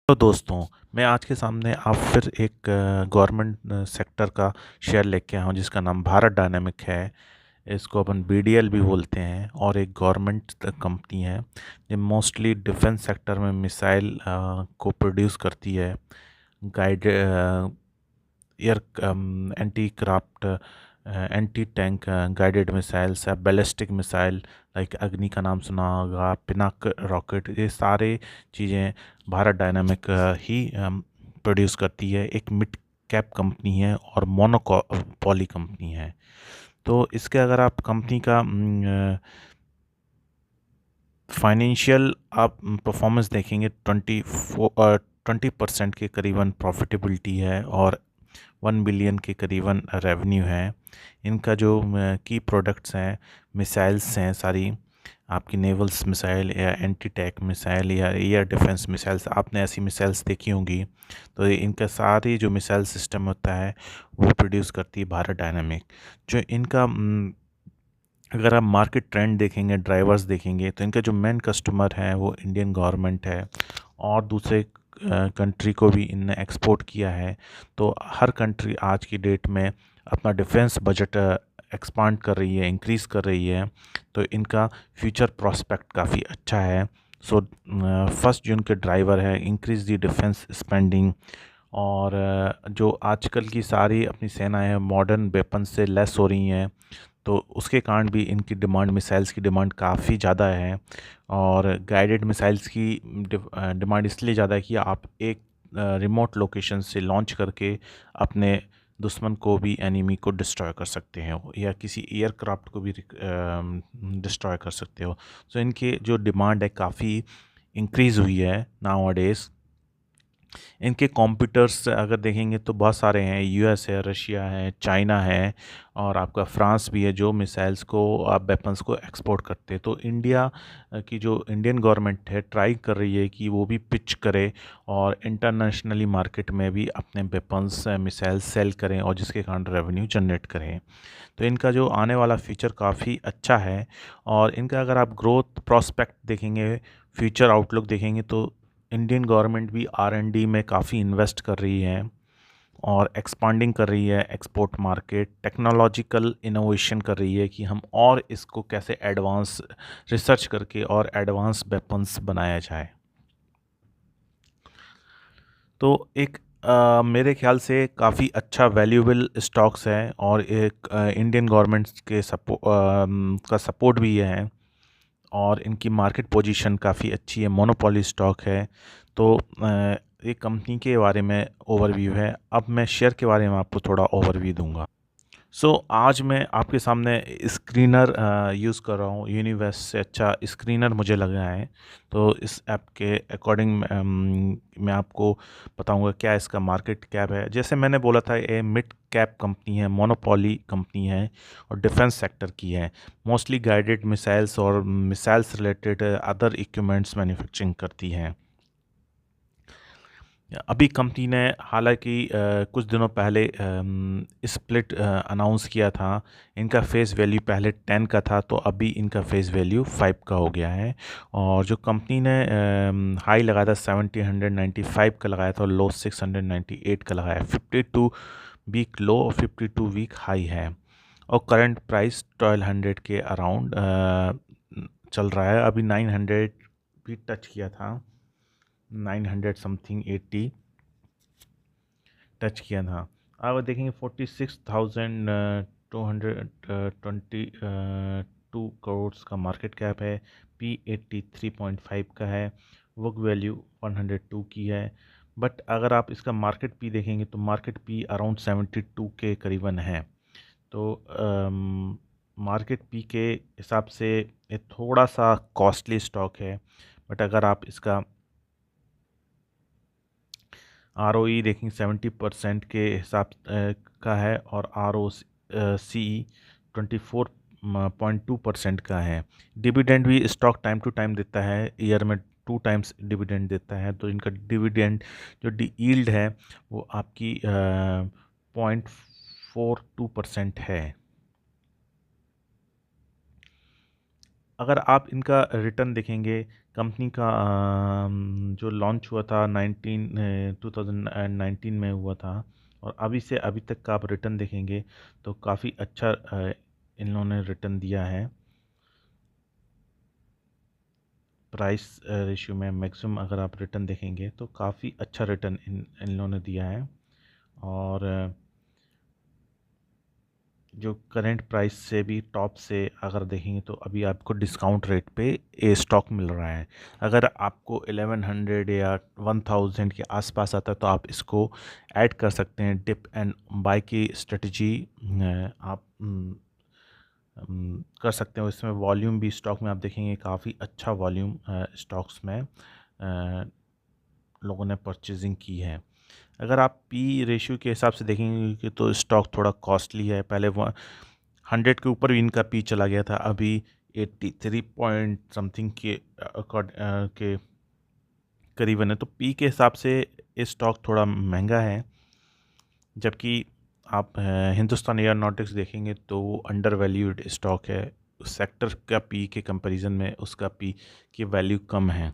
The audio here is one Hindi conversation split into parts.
तो दोस्तों, मैं आज के सामने आप फिर एक गवर्नमेंट सेक्टर का शेयर लेके आया हूँ जिसका नाम भारत डायनामिक है। इसको अपन बीडीएल भी बोलते हैं और एक गवर्नमेंट कंपनी है। ये मोस्टली डिफेंस सेक्टर में मिसाइल को प्रोड्यूस करती है। Guide air anti craft anti tank guided missiles है, बैलिस्टिक मिसाइल लाइक अग्नि का नाम सुना होगा, पिनाक रॉकेट, ये सारे चीज़ें भारत डायनामिक ही प्रोड्यूस करती है। एक मिड कैप कंपनी है और मोनोपॉली कंपनी है। तो इसके अगर आप कंपनी का फाइनेंशियल आप परफॉर्मेंस देखेंगे 20% के करीबन प्रॉफिटेबिलिटी है और 1 बिलियन के करीबन रेवेन्यू है। इनका जो की प्रोडक्ट्स हैं, मिसाइल्स हैं सारी, आपकी नेवल्स मिसाइल या एंटी टैंक मिसाइल या एयर डिफेंस मिसाइल्स, आपने ऐसी मिसाइल्स देखी होंगी। तो इनका सारी जो मिसाइल सिस्टम होता है वो प्रोड्यूस करती है भारत डायनामिक। जो इनका अगर आप मार्केट ट्रेंड देखेंगे, ड्राइवर्स देखेंगे, तो इनका जो मेन कस्टमर है वो इंडियन गवर्नमेंट है और दूसरे कंट्री को भी इनने एक्सपोर्ट किया है। तो हर कंट्री आज की डेट में अपना डिफेंस बजट एक्सपांड कर रही है, इंक्रीज़ कर रही है। तो इनका फ्यूचर प्रोस्पेक्ट काफ़ी अच्छा है। सो फर्स्ट जो उनके ड्राइवर है, इंक्रीज़ दी डिफेंस स्पेंडिंग। और जो आजकल की सारी अपनी सेनाएं मॉडर्न वेपन से लेस हो रही हैं, तो उसके कारण भी इनकी डिमांड, मिसाइल्स की डिमांड काफ़ी ज़्यादा है। और गाइडेड मिसाइल्स की डिमांड इसलिए ज़्यादा है कि आप एक रिमोट लोकेशन से लॉन्च करके अपने दुश्मन को भी, एनिमी को डिस्ट्रॉय कर सकते हैं या किसी एयरक्राफ्ट को भी डिस्ट्रॉय कर सकते हो। सो इनके जो डिमांड है काफ़ी इंक्रीज़ हुई है नाउ डेज़। इनके कॉम्पिटिटर्स अगर देखेंगे तो बहुत सारे हैं, यूएस है, रशिया है, चाइना है और आपका फ्रांस भी है जो मिसाइल्स को, आप वेपन्स को एक्सपोर्ट करते हैं। तो इंडिया की जो इंडियन गवर्नमेंट है ट्राई कर रही है कि वो भी पिच करे और इंटरनेशनली मार्केट में भी अपने वेपन्स मिसाइल सेल करें और जिसके कारण रेवेन्यू जनरेट करें। तो इनका जो आने वाला फ्यूचर काफ़ी अच्छा है। और इनका अगर आप ग्रोथ प्रोस्पेक्ट देखेंगे, फ्यूचर आउटलुक देखेंगे, तो इंडियन गवर्नमेंट भी आर एंड डी में काफ़ी इन्वेस्ट कर रही है और एक्सपांडिंग कर रही है एक्सपोर्ट मार्केट, टेक्नोलॉजिकल इनोवेशन कर रही है कि हम और इसको कैसे एडवांस रिसर्च करके और एडवांस वेपन्स बनाया जाए। तो एक मेरे ख्याल से काफ़ी अच्छा वैल्यूएबल स्टॉक्स है और एक इंडियन गवर्नमेंट के का सपोर्ट भी है और इनकी मार्केट पोजीशन काफ़ी अच्छी है, मोनोपोली स्टॉक है। तो एक कंपनी के बारे में ओवरव्यू है। अब मैं शेयर के बारे में आपको थोड़ा ओवरव्यू दूंगा। आज मैं आपके सामने स्क्रीनर यूज़ कर रहा हूँ। यूनिवर्स से अच्छा स्क्रीनर मुझे लग रहा है। तो इस ऐप के अकॉर्डिंग मैं आपको बताऊंगा क्या इसका मार्केट कैप है। जैसे मैंने बोला था, ये मिड कैप कंपनी है, मोनोपोली कंपनी है और डिफेंस सेक्टर की है। मोस्टली गाइडेड मिसाइल्स और missiles related other equipments manufacturing करती है। अभी कंपनी ने हालांकि कुछ दिनों पहले स्प्लिट अनाउंस किया था। इनका फेस वैल्यू पहले 10 का था, तो अभी इनका फेस वैल्यू 5 का हो गया है। और जो कंपनी ने हाई लगाया था 1795 का लगाया था और लो 698 का लगाया। 52 वीक लो और 52 वीक हाई है और करंट प्राइस 1200 के अराउंड चल रहा है। अभी 900 भी टच किया था, 900 समथिंग 80 टच किया था। अब देखेंगे 46,222 का मार्केट कैप है। पी 83.5 का है। बुक वैल्यू 102 की है। बट अगर आप इसका मार्केट पी देखेंगे तो मार्केट पी अराउंड 72 के करीबन है। तो मार्केट पी के हिसाब से ये थोड़ा सा कॉस्टली स्टॉक है। बट अगर आप इसका आर ओ ई देखेंगे 70% के हिसाब का है और आर ओ सी 24.2% का है। डिविडेंड भी स्टॉक टाइम टू टाइम देता है, ईयर में 2 टाइम्स डिविडेंड देता है। तो इनका डिविडेंड जो यील्ड है वो आपकी 0.42% है। अगर आप इनका रिटर्न देखेंगे, कंपनी का जो लॉन्च हुआ था 2019 में हुआ था, और अभी से अभी तक का आप रिटर्न देखेंगे तो काफ़ी अच्छा इन लोगों ने रिटर्न दिया है। प्राइस रेशियो में मैक्सिमम अगर आप रिटर्न देखेंगे तो काफ़ी अच्छा रिटर्न इन लोगों ने दिया है। और जो करंट प्राइस से भी टॉप से अगर देखेंगे तो अभी आपको डिस्काउंट रेट पे ये स्टॉक मिल रहा है। अगर आपको 1100 या 1000 के आसपास आता है तो आप इसको ऐड कर सकते हैं। डिप एंड बाय की स्ट्रेटजी आप कर सकते हो। इसमें वॉल्यूम भी स्टॉक में आप देखेंगे काफ़ी अच्छा वॉल्यूम स्टॉक्स में लोगों ने परचेजिंग की है। अगर आप पी रेशियो के हिसाब से देखेंगे कि तो स्टॉक थोड़ा कॉस्टली है। पहले वो 100 के ऊपर भी इनका पी चला गया था, अभी 83 पॉइंट समथिंग के करीबन है। तो पी के हिसाब से ये स्टॉक थोड़ा महंगा है। जबकि आप हिंदुस्तान एयरोनॉटिक्स देखेंगे तो वो अंडर वैल्यूड स्टॉक है। उस सेक्टर का पी के कंपैरिजन में उसका पी की वैल्यू कम है।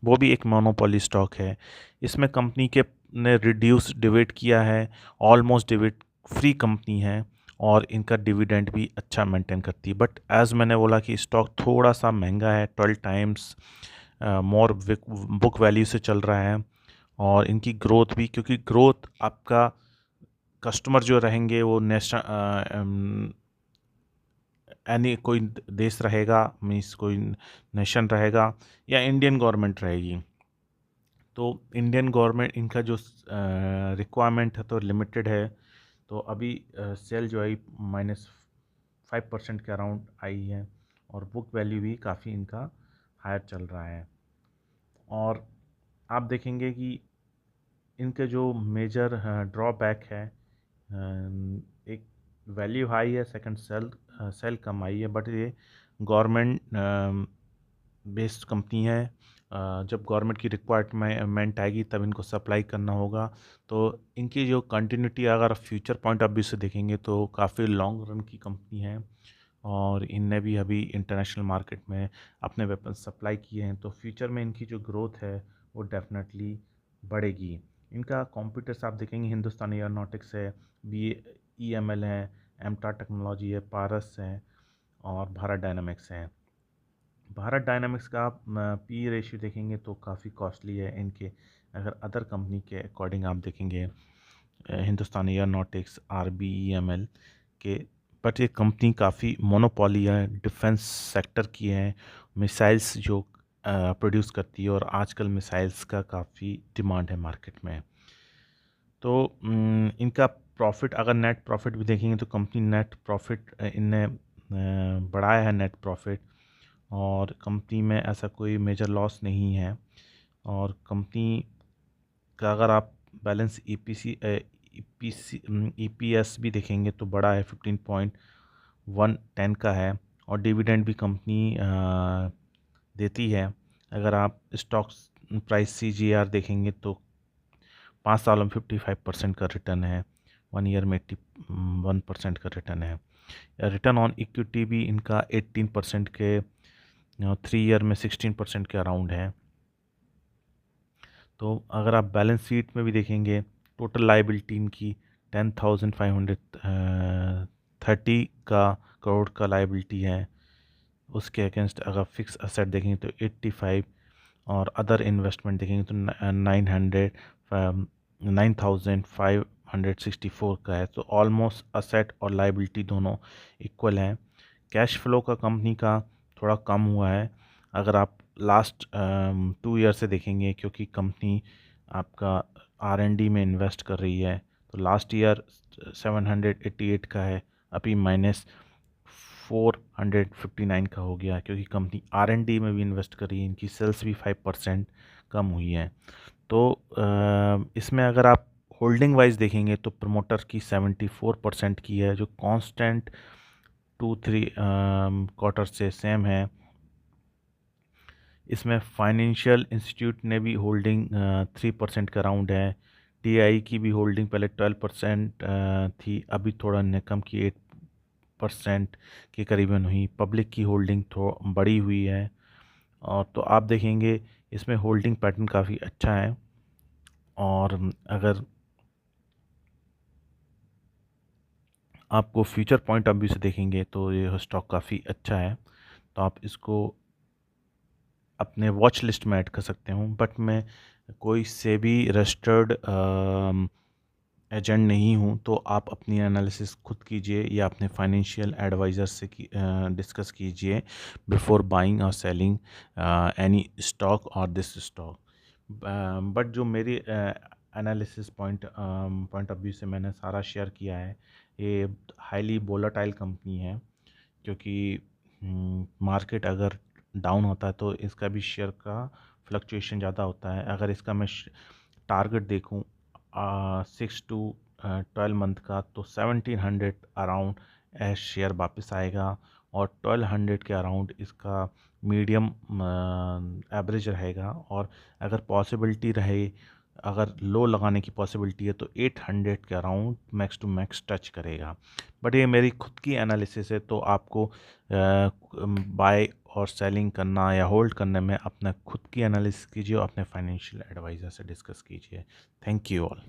वो भी एक मोनोपोली स्टॉक है। इसमें कंपनी के ने रिड्यूस डिविड किया है, ऑलमोस्ट डिविड फ्री कंपनी है, और इनका डिविडेंड भी अच्छा मेंटेन करती है। बट एज़ मैंने बोला कि स्टॉक थोड़ा सा महंगा है, 12 टाइम्स मोर बुक वैल्यू से चल रहा है। और इनकी ग्रोथ भी, क्योंकि ग्रोथ आपका कस्टमर जो रहेंगे वो नेशनल एनी कोई देश रहेगा, मीन्स कोई नेशन रहेगा या इंडियन गवर्नमेंट रहेगी। तो इंडियन गवर्नमेंट इनका जो रिक्वायरमेंट है तो लिमिटेड है। तो अभी सेल जो है -5% के अराउंड आई है, और बुक वैल्यू भी काफ़ी इनका हायर चल रहा है। और आप देखेंगे कि इनके जो मेजर ड्रॉबैक है, एक वैल्यू हाई है, सेकंड सेल कम आई है, बट ये गवर्नमेंट बेस्ड कंपनी है। जब गवर्नमेंट की रिक्वायरमेंट आएगी तब इनको सप्लाई करना होगा। तो इनकी जो कंटिन्यूटी अगर फ्यूचर पॉइंट ऑफ व्यू से देखेंगे तो काफ़ी लॉन्ग रन की कंपनी है, और इनने भी अभी इंटरनेशनल मार्केट में अपने वेपन सप्लाई किए हैं। तो फ्यूचर में इनकी जो ग्रोथ है वो डेफिनेटली बढ़ेगी। इनका कॉम्पिटिटर्स आप देखेंगे, हिंदुस्तान एयरोनॉटिक्स है, BEML है, एमटा टेक्नोलॉजी है, पारस है, और भारत डायनामिक्स है। भारत डायनामिक्स का आप पी रेशियो देखेंगे तो काफ़ी कॉस्टली है इनके, अगर अदर कंपनी के अकॉर्डिंग आप देखेंगे हिंदुस्तान एयरोनॉटिक्स, RBEML के। बट ये कंपनी काफ़ी मोनोपोली है, डिफेंस सेक्टर की है, मिसाइल्स जो प्रोड्यूस करती है, और आजकल मिसाइल्स का काफ़ी डिमांड है मार्केट में। तो इनका प्रॉफिट, अगर नेट प्रॉफिट भी देखेंगे तो कंपनी नेट प्रॉफिट इनने बढ़ाया है नेट प्रॉफिट, और कंपनी में ऐसा कोई मेजर लॉस नहीं है। और कंपनी का अगर आप बैलेंस EPS भी देखेंगे तो बड़ा है, 15.110 का है, और डिविडेंड भी कंपनी देती है। अगर आप स्टॉक्स प्राइस CGR देखेंगे तो 5 सालों में 55% का रिटर्न है, 1 ईयर में 81% का रिटर्न है। रिटर्न ऑन इक्विटी भी इनका 18% के, 3 ईयर में 16% के अराउंड है। तो अगर आप बैलेंस शीट में भी देखेंगे, टोटल लाइबिलिटी इनकी 10,530 का करोड़ का लाइबिलिटी है। उसके अगेंस्ट अगर फिक्स असेट देखेंगे तो 85, और अदर इन्वेस्टमेंट देखेंगे तो 9,564 का है। तो ऑलमोस्ट असेट और लाइबिलिटी दोनों इक्वल हैं। कैश फ्लो का कंपनी का थोड़ा कम हुआ है अगर आप लास्ट 2 ईयर से देखेंगे, क्योंकि कंपनी आपका R&D में इन्वेस्ट कर रही है। तो लास्ट ईयर 788 का है, अभी -459 का हो गया, क्योंकि कंपनी R&D में भी इन्वेस्ट कर रही है। इनकी सेल्स भी 5% कम हुई है। तो इसमें अगर आप होल्डिंग वाइज देखेंगे तो प्रमोटर की 74% की है, जो कांस्टेंट 2-3 क्वार्टर से सेम है। इसमें फाइनेंशियल इंस्टीट्यूट ने भी होल्डिंग 3% का राउंड है। TI की भी होल्डिंग पहले 12% थी, अभी थोड़ा ने कम की परसेंट के करीबन हुई। पब्लिक की होल्डिंग थोड़ा बड़ी हुई है, और तो आप देखेंगे इसमें होल्डिंग पैटर्न काफ़ी अच्छा है। और अगर आपको फ्यूचर पॉइंट ऑफ व्यू से देखेंगे तो ये स्टॉक काफ़ी अच्छा है, तो आप इसको अपने वॉच लिस्ट में ऐड कर सकते हो। बट मैं कोई सेबी रजिस्टर्ड एजेंट नहीं हूँ, तो आप अपनी एनालिसिस खुद कीजिए या अपने फाइनेंशियल एडवाइज़र से डिस्कस कीजिए बिफोर बाइंग और सेलिंग एनी स्टॉक और दिस स्टॉक। बट जो मेरी एनालिसिस पॉइंट ऑफ व्यू से मैंने सारा शेयर किया है, ये हाईली वोलेटाइल कंपनी है, क्योंकि मार्केट अगर डाउन होता है तो इसका भी शेयर का फ्लक्चुएशन ज़्यादा होता है। अगर इसका मैं टारगेट देखूं 6 to 12 मंथ का, तो 1700 अराउंड शेयर वापस आएगा, और 1200 के अराउंड इसका मीडियम एवरेज रहेगा। और अगर पॉसिबिलिटी रहे, अगर लो लगाने की पॉसिबिलिटी है, तो 800 के around max to max touch करेगा। बट ये मेरी खुद की एनालिसिस है, तो आपको बाय और सेलिंग करना या होल्ड करने में अपना खुद की एनालिसिस कीजिए और अपने फाइनेंशियल एडवाइज़र से डिस्कस कीजिए। Thank you all.